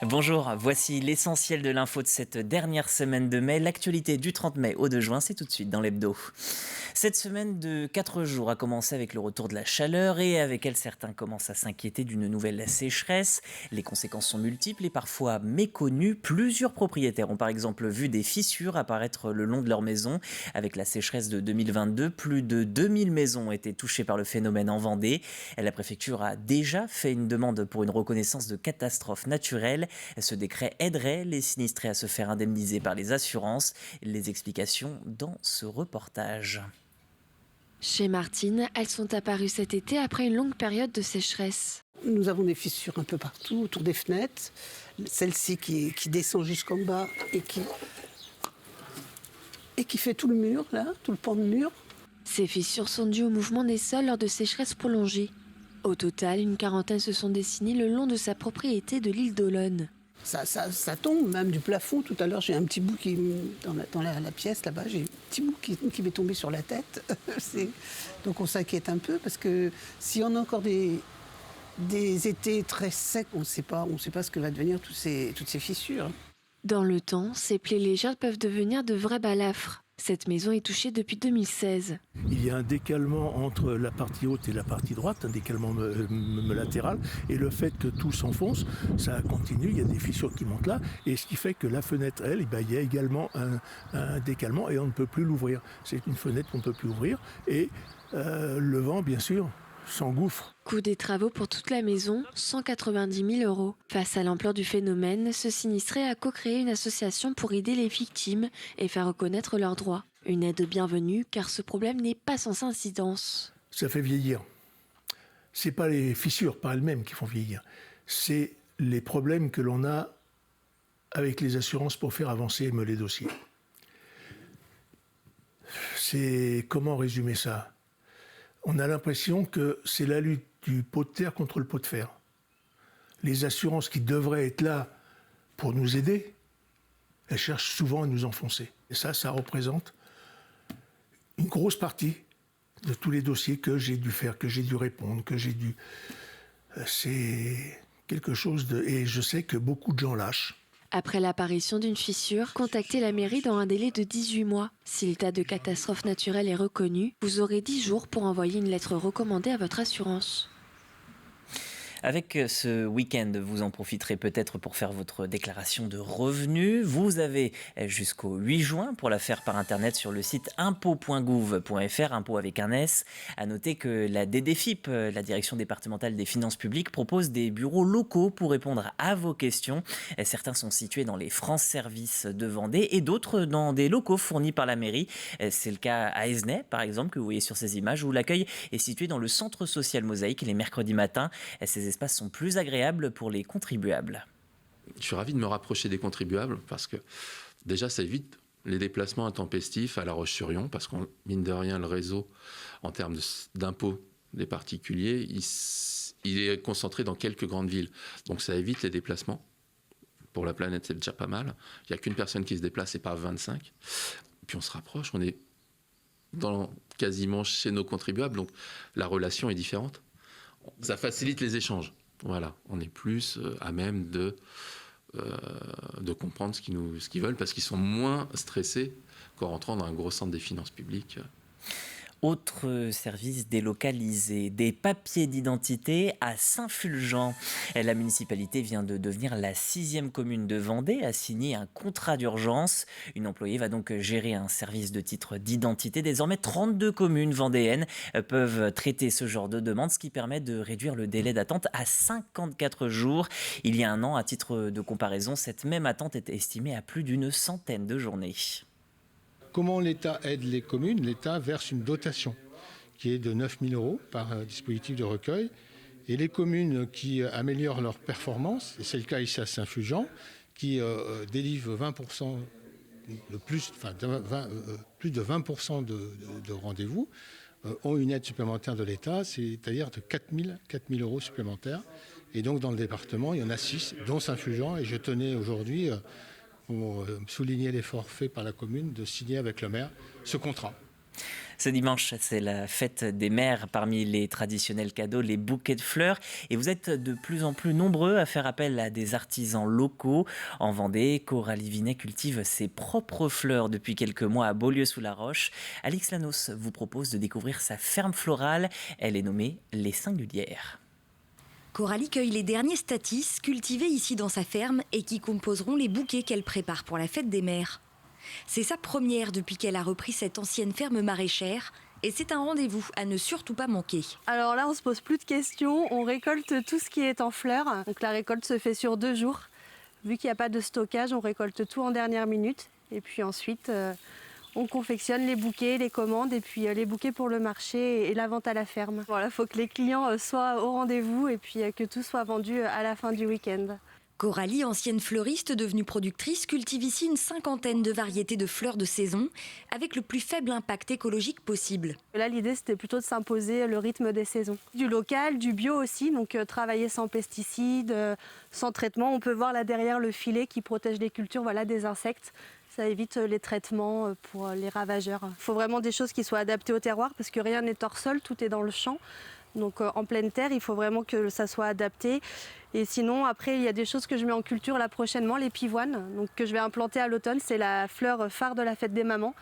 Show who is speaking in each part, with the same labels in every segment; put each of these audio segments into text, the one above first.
Speaker 1: Bonjour, voici l'essentiel de l'info de cette dernière semaine de mai. L'actualité du 30 mai au 2 juin, c'est tout de suite dans l'hebdo. Cette semaine de 4 jours a commencé avec le retour de la chaleur et avec elle, certains commencent à s'inquiéter d'une nouvelle sécheresse. Les conséquences sont multiples et parfois méconnues. Plusieurs propriétaires ont par exemple vu des fissures apparaître le long de leur maison. Avec la sécheresse de 2022, plus de 2000 maisons ont été touchées par le phénomène en Vendée. La préfecture a déjà fait une demande pour une reconnaissance de catastrophe naturelle. Ce décret aiderait les sinistrés à se faire indemniser par les assurances. Les explications dans ce reportage.
Speaker 2: Chez Martine, elles sont apparues cet été après une longue période de sécheresse.
Speaker 3: Nous avons des fissures un peu partout, autour des fenêtres. Celle-ci qui descend jusqu'en bas et qui fait tout le mur, là, tout le pan de mur.
Speaker 2: Ces fissures sont dues au mouvement des sols lors de sécheresses prolongées. Au total, une quarantaine se sont dessinées le long de sa propriété de l'île d'Olonne.
Speaker 3: Ça tombe même du plafond. Tout à l'heure, j'ai un petit bout dans la pièce là-bas, j'ai un petit bout qui m'est tombé sur la tête. Donc on s'inquiète un peu parce que si on a encore des étés très secs, on ne sait pas ce que va devenir toutes ces fissures.
Speaker 2: Dans le temps, ces plaies légères peuvent devenir de vrais balafres. Cette maison est touchée depuis 2016.
Speaker 4: Il y a un décalement entre la partie haute et la partie droite, un décalement latéral, et le fait que tout s'enfonce, ça continue, il y a des fissures qui montent là, et ce qui fait que la fenêtre, elle, il y a également un décalement et on ne peut plus l'ouvrir. C'est une fenêtre qu'on ne peut plus ouvrir, et le vent, bien sûr, s'engouffre.
Speaker 2: Coût des travaux pour toute la maison, 190 000 €. Face à l'ampleur du phénomène, ce sinistré a co-créé une association pour aider les victimes et faire reconnaître leurs droits. Une aide bienvenue car ce problème n'est pas sans incidence.
Speaker 4: Ça fait vieillir. C'est pas les fissures par elles-mêmes qui font vieillir. C'est les problèmes que l'on a avec les assurances pour faire avancer les dossiers. Comment résumer ça ? On a l'impression que c'est la lutte du pot de terre contre le pot de fer. Les assurances qui devraient être là pour nous aider, elles cherchent souvent à nous enfoncer. Et ça représente une grosse partie de tous les dossiers que j'ai dû faire, que j'ai dû répondre, c'est quelque chose de... Et je sais que beaucoup de gens lâchent.
Speaker 2: Après l'apparition d'une fissure, contactez la mairie dans un délai de 18 mois. Si l'état de catastrophe naturelle est reconnu, vous aurez 10 jours pour envoyer une lettre recommandée à votre assurance.
Speaker 1: Avec ce week-end, vous en profiterez peut-être pour faire votre déclaration de revenus. Vous avez jusqu'au 8 juin pour la faire par Internet sur le site impôts.gouv.fr, impôts avec un S. À noter que la DDFiP, la Direction départementale des finances publiques, propose des bureaux locaux pour répondre à vos questions. Certains sont situés dans les France Services de Vendée et d'autres dans des locaux fournis par la mairie. C'est le cas à Esnay, par exemple, que vous voyez sur ces images, où l'accueil est situé dans le centre social Mosaïque les mercredis matins. Ces espaces sont plus agréables pour les contribuables.
Speaker 5: Je suis ravi de me rapprocher des contribuables parce que déjà ça évite les déplacements intempestifs à La Roche-sur-Yon parce qu'on mine de rien le réseau en termes d'impôts des particuliers il est concentré dans quelques grandes villes, donc ça évite les déplacements. Pour la planète c'est déjà pas mal, il n'y a qu'une personne qui se déplace et pas 25, puis on se rapproche, on est quasiment chez nos contribuables, donc la relation est différente. Ça facilite les échanges. Voilà, on est plus à même de comprendre ce qu'ils veulent parce qu'ils sont moins stressés qu'en rentrant dans un gros centre des finances publiques.
Speaker 1: Autre service délocalisé, des papiers d'identité à Saint-Fulgent. La municipalité vient de devenir la 6e commune de Vendée à signer un contrat d'urgence. Une employée va donc gérer un service de titre d'identité. Désormais, 32 communes vendéennes peuvent traiter ce genre de demande, ce qui permet de réduire le délai d'attente à 54 jours. Il y a un an, à titre de comparaison, cette même attente était estimée à plus d'une centaine de journées.
Speaker 6: Comment l'État aide les communes ? L'État verse une dotation qui est de 9 000 € par dispositif de recueil. Et les communes qui améliorent leur performance, et c'est le cas ici à Saint-Fulgent, qui délivrent 20% plus de 20% de rendez-vous, ont une aide supplémentaire de l'État, c'est-à-dire de 4 000 € supplémentaires. Et donc dans le département, il y en a 6, dont Saint-Fulgent. Et je tenais aujourd'hui... pour souligner l'effort fait par la commune de signer avec le maire ce contrat.
Speaker 1: Ce dimanche, c'est la fête des mères. Parmi les traditionnels cadeaux, les bouquets de fleurs. Et vous êtes de plus en plus nombreux à faire appel à des artisans locaux. En Vendée, Coralie Vinet cultive ses propres fleurs depuis quelques mois à Beaulieu-sous-la-Roche. Alix Lanos vous propose de découvrir sa ferme florale. Elle est nommée Les Singulières.
Speaker 7: Coralie cueille les derniers statis cultivés ici dans sa ferme et qui composeront les bouquets qu'elle prépare pour la fête des mères. C'est sa première depuis qu'elle a repris cette ancienne ferme maraîchère et c'est un rendez-vous à ne surtout pas manquer.
Speaker 8: Alors là, on se pose plus de questions, on récolte tout ce qui est en fleurs. Donc la récolte se fait sur 2 jours. Vu qu'il n'y a pas de stockage, on récolte tout en dernière minute. Et puis ensuite, on confectionne les bouquets, les commandes et puis les bouquets pour le marché et la vente à la ferme. Voilà, il faut que les clients soient au rendez-vous et puis que tout soit vendu à la fin du week-end.
Speaker 7: Coralie, ancienne fleuriste devenue productrice, cultive ici une 50aine de variétés de fleurs de saison avec le plus faible impact écologique possible.
Speaker 8: Là, l'idée, c'était plutôt de s'imposer le rythme des saisons. Du local, du bio aussi, donc travailler sans pesticides, sans traitement. On peut voir là derrière le filet qui protège les cultures des insectes. Ça évite les traitements pour les ravageurs. Il faut vraiment des choses qui soient adaptées au terroir parce que rien n'est hors sol, tout est dans le champ. Donc en pleine terre, il faut vraiment que ça soit adapté. Et sinon, après, il y a des choses que je mets en culture là prochainement, les pivoines, donc, que je vais implanter à l'automne. C'est la fleur phare de la fête des mamans.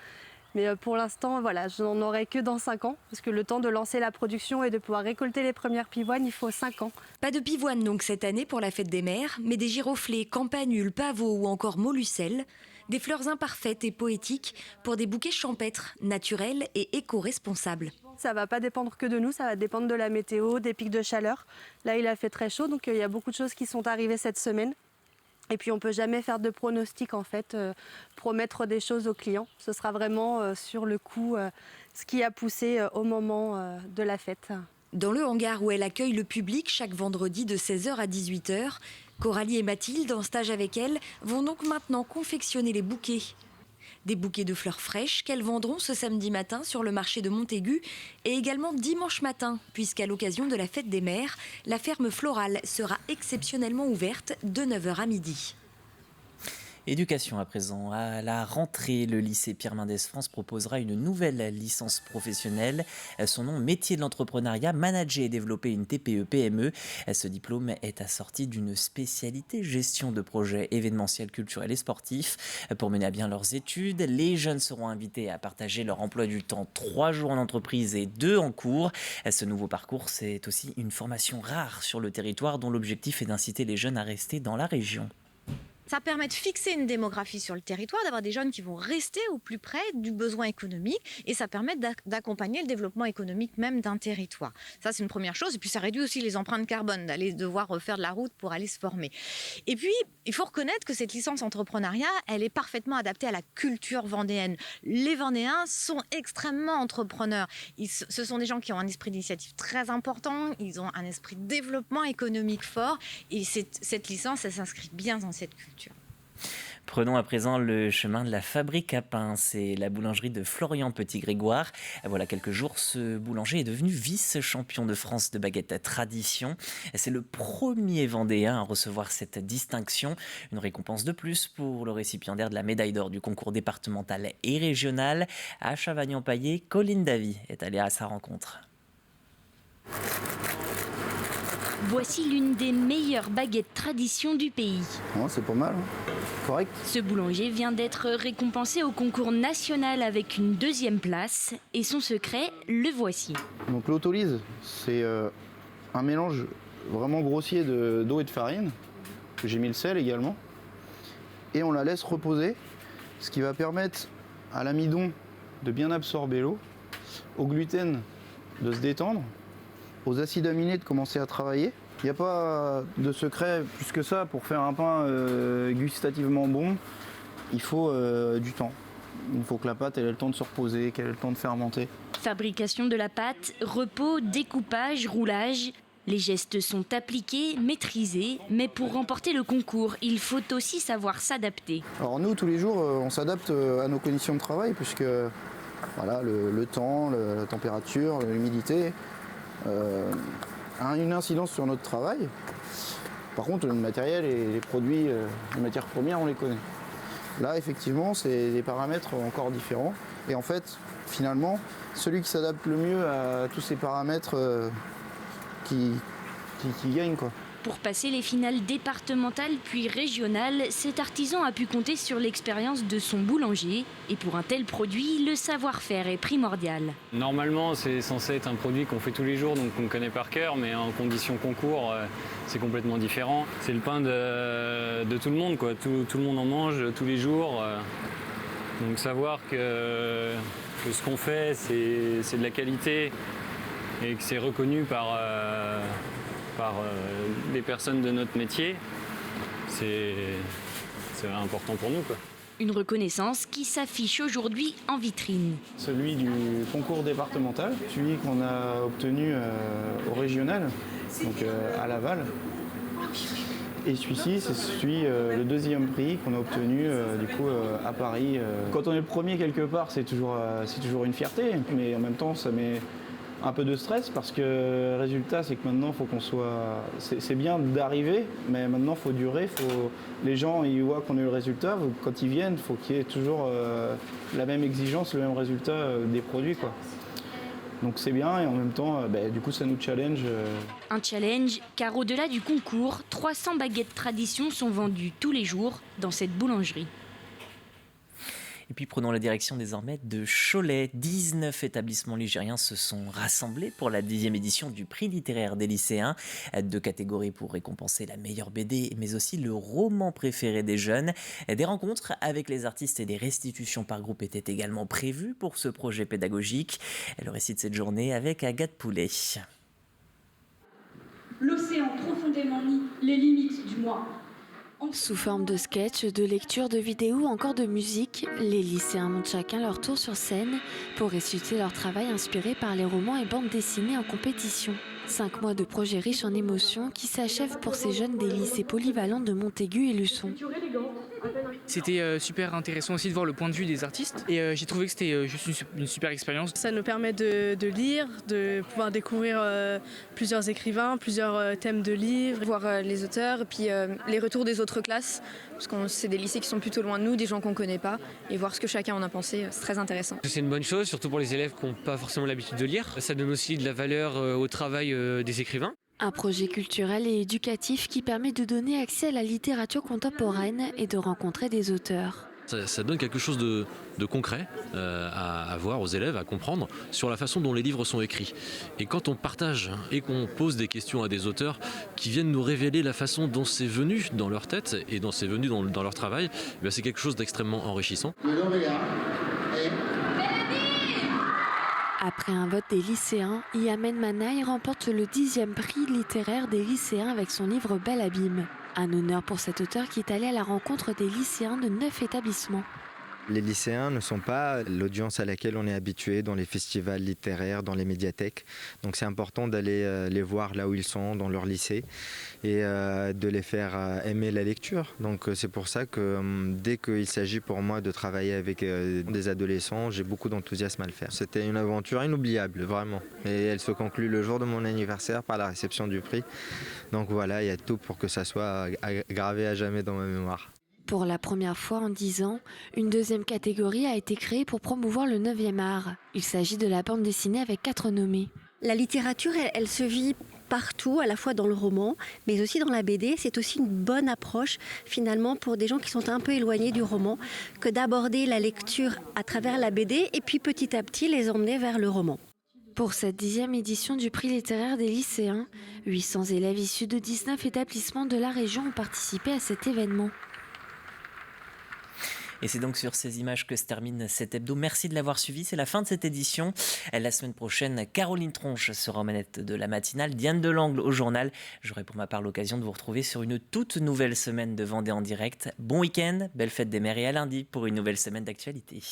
Speaker 8: Mais pour l'instant, je n'en aurai que dans 5 ans. Parce que le temps de lancer la production et de pouvoir récolter les premières pivoines, il faut 5 ans.
Speaker 7: Pas de pivoine donc cette année pour la fête des mères, mais des giroflées, campanules, pavots ou encore mollucelles. Des fleurs imparfaites et poétiques pour des bouquets champêtres, naturels et éco-responsables.
Speaker 8: Ça ne va pas dépendre que de nous, ça va dépendre de la météo, des pics de chaleur. Là, il a fait très chaud, donc il y a beaucoup de choses qui sont arrivées cette semaine. Et puis, on ne peut jamais faire de pronostic, en fait, promettre des choses aux clients. Ce sera vraiment sur le coup ce qui a poussé au moment de la fête.
Speaker 7: Dans le hangar où elle accueille le public chaque vendredi de 16h à 18h, Coralie et Mathilde, en stage avec elle, vont donc maintenant confectionner les bouquets. Des bouquets de fleurs fraîches qu'elles vendront ce samedi matin sur le marché de Montaigu et également dimanche matin, puisqu'à l'occasion de la fête des mères, la ferme florale sera exceptionnellement ouverte de 9h à midi.
Speaker 1: Éducation à présent. À la rentrée, le lycée Pierre Mendès France proposera une nouvelle licence professionnelle. Son nom, métier de l'entrepreneuriat, manager et développer une TPE-PME. Ce diplôme est assorti d'une spécialité gestion de projets événementiels, culturels et sportifs. Pour mener à bien leurs études, les jeunes seront invités à partager leur emploi du temps 3 jours en entreprise et 2 en cours. Ce nouveau parcours, c'est aussi une formation rare sur le territoire dont l'objectif est d'inciter les jeunes à rester dans la région.
Speaker 9: Ça permet de fixer une démographie sur le territoire, d'avoir des jeunes qui vont rester au plus près du besoin économique et ça permet d'accompagner le développement économique même d'un territoire. Ça, c'est une première chose. Et puis, ça réduit aussi les empreintes carbone, d'aller devoir refaire de la route pour aller se former. Et puis, il faut reconnaître que cette licence entrepreneuriat, elle est parfaitement adaptée à la culture vendéenne. Les Vendéens sont extrêmement entrepreneurs. Ce sont des gens qui ont un esprit d'initiative très important, ils ont un esprit de développement économique fort et cette licence, elle s'inscrit bien dans cette culture.
Speaker 1: Prenons à présent le chemin de la fabrique à pain. C'est la boulangerie de Florian Petit-Grégoire. Voilà quelques jours, ce boulanger est devenu vice-champion de France de baguette tradition. C'est le premier Vendéen à recevoir cette distinction. Une récompense de plus pour le récipiendaire de la médaille d'or du concours départemental et régional. À Chavagnan-Paillé, Colline Davy est allée à sa rencontre.
Speaker 10: Voici l'une des meilleures baguettes tradition du pays.
Speaker 11: Ouais, c'est pas mal, correct.
Speaker 10: Ce boulanger vient d'être récompensé au concours national avec une 2e place et son secret, le voici.
Speaker 11: Donc l'autolyse, c'est un mélange vraiment grossier d'eau et de farine. J'ai mis le sel également. Et on la laisse reposer, ce qui va permettre à l'amidon de bien absorber l'eau, au gluten de se détendre, aux acides aminés de commencer à travailler. Il n'y a pas de secret plus que ça pour faire un pain gustativement bon. Il faut du temps. Il faut que la pâte ait le temps de se reposer, qu'elle ait le temps de fermenter.
Speaker 10: Fabrication de la pâte, repos, découpage, roulage. Les gestes sont appliqués, maîtrisés, mais pour remporter le concours, il faut aussi savoir s'adapter.
Speaker 11: Alors nous, tous les jours, on s'adapte à nos conditions de travail, puisque voilà, le temps, la température, l'humidité a une incidence sur notre travail. Par contre, le matériel et les produits, les matières premières, on les connaît. Là, effectivement, c'est des paramètres encore différents. Et en fait, finalement, celui qui s'adapte le mieux à tous ces paramètres qui gagne, quoi.
Speaker 10: Pour passer les finales départementales puis régionales, cet artisan a pu compter sur l'expérience de son boulanger. Et pour un tel produit, le savoir-faire est primordial.
Speaker 12: Normalement, c'est censé être un produit qu'on fait tous les jours, donc qu'on connaît par cœur, mais en conditions concours, c'est complètement différent. C'est le pain de tout le monde, quoi. Tout le monde en mange tous les jours. Donc savoir que ce qu'on fait, c'est de la qualité et que c'est reconnu par les personnes de notre métier, c'est important pour nous, quoi.
Speaker 10: Une reconnaissance qui s'affiche aujourd'hui en vitrine.
Speaker 11: Celui du concours départemental, celui qu'on a obtenu au régional, donc à Laval. Et celui-ci, c'est le deuxième prix qu'on a obtenu à Paris. Quand on est le premier quelque part, c'est toujours une fierté, mais en même temps, ça met un peu de stress parce que le résultat, c'est que maintenant, il faut qu'on soit... C'est bien d'arriver, mais maintenant, il faut durer. Les gens, ils voient qu'on a eu le résultat. Quand ils viennent, il faut qu'il y ait toujours la même exigence, le même résultat des produits, quoi. Donc c'est bien et en même temps, du coup, ça nous challenge.
Speaker 10: Un challenge, car au-delà du concours, 300 baguettes tradition sont vendues tous les jours dans cette boulangerie.
Speaker 1: Et puis prenons la direction désormais de Cholet. 19 établissements ligériens se sont rassemblés pour la 10e édition du prix littéraire des lycéens. 2 catégories pour récompenser la meilleure BD, mais aussi le roman préféré des jeunes. Des rencontres avec les artistes et des restitutions par groupe étaient également prévues pour ce projet pédagogique. Le récit de cette journée avec Agathe Poulet.
Speaker 13: L'océan profondément mis les limites du moi.
Speaker 2: Sous forme de sketch, de lecture, de vidéos ou encore de musique, les lycéens montent chacun leur tour sur scène pour réciter leur travail inspiré par les romans et bandes dessinées en compétition. 5 mois de projet riche en émotions qui s'achèvent pour ces jeunes des lycées polyvalents de Montaigu et Luçon.
Speaker 14: C'était super intéressant aussi de voir le point de vue des artistes et j'ai trouvé que c'était juste une super expérience.
Speaker 15: Ça nous permet de lire, de pouvoir découvrir plusieurs écrivains, plusieurs thèmes de livres,
Speaker 16: voir les auteurs, puis les retours des autres classes, parce que c'est des lycées qui sont plutôt loin de nous, des gens qu'on ne connaît pas, et voir ce que chacun en a pensé, c'est très intéressant.
Speaker 17: C'est une bonne chose, surtout pour les élèves qui n'ont pas forcément l'habitude de lire. Ça donne aussi de la valeur au travail des écrivains.
Speaker 2: Un projet culturel et éducatif qui permet de donner accès à la littérature contemporaine et de rencontrer des auteurs.
Speaker 18: Ça donne quelque chose de concret à voir aux élèves, à comprendre sur la façon dont les livres sont écrits. Et quand on partage et qu'on pose des questions à des auteurs qui viennent nous révéler la façon dont c'est venu dans leur tête et dont c'est venu dans leur travail, c'est quelque chose d'extrêmement enrichissant.
Speaker 2: Après un vote des lycéens, Yamen Manaï remporte le 10e prix littéraire des lycéens avec son livre Bel Abîme. Un honneur pour cet auteur qui est allé à la rencontre des lycéens de 9 établissements.
Speaker 19: Les lycéens ne sont pas l'audience à laquelle on est habitué dans les festivals littéraires, dans les médiathèques. Donc c'est important d'aller les voir là où ils sont, dans leur lycée, et de les faire aimer la lecture. Donc c'est pour ça que dès qu'il s'agit pour moi de travailler avec des adolescents, j'ai beaucoup d'enthousiasme à le faire. C'était une aventure inoubliable, vraiment. Et elle se conclut le jour de mon anniversaire par la réception du prix. Donc voilà, il y a tout pour que ça soit gravé à jamais dans ma mémoire.
Speaker 2: Pour la première fois en 10 ans, une deuxième catégorie a été créée pour promouvoir le 9e art. Il s'agit de la bande dessinée avec 4 nommés.
Speaker 20: La littérature, elle se vit partout, à la fois dans le roman, mais aussi dans la BD. C'est aussi une bonne approche, finalement, pour des gens qui sont un peu éloignés du roman, que d'aborder la lecture à travers la BD et puis petit à petit les emmener vers le roman.
Speaker 2: Pour cette 10e édition du prix littéraire des lycéens, 800 élèves issus de 19 établissements de la région ont participé à cet événement.
Speaker 1: Et c'est donc sur ces images que se termine cet hebdo. Merci de l'avoir suivi. C'est la fin de cette édition. La semaine prochaine, Caroline Tronche sera aux manettes de la matinale. Diane Delangle au journal. J'aurai pour ma part l'occasion de vous retrouver sur une toute nouvelle semaine de Vendée en direct. Bon week-end, belle fête des mères et à lundi pour une nouvelle semaine d'actualité.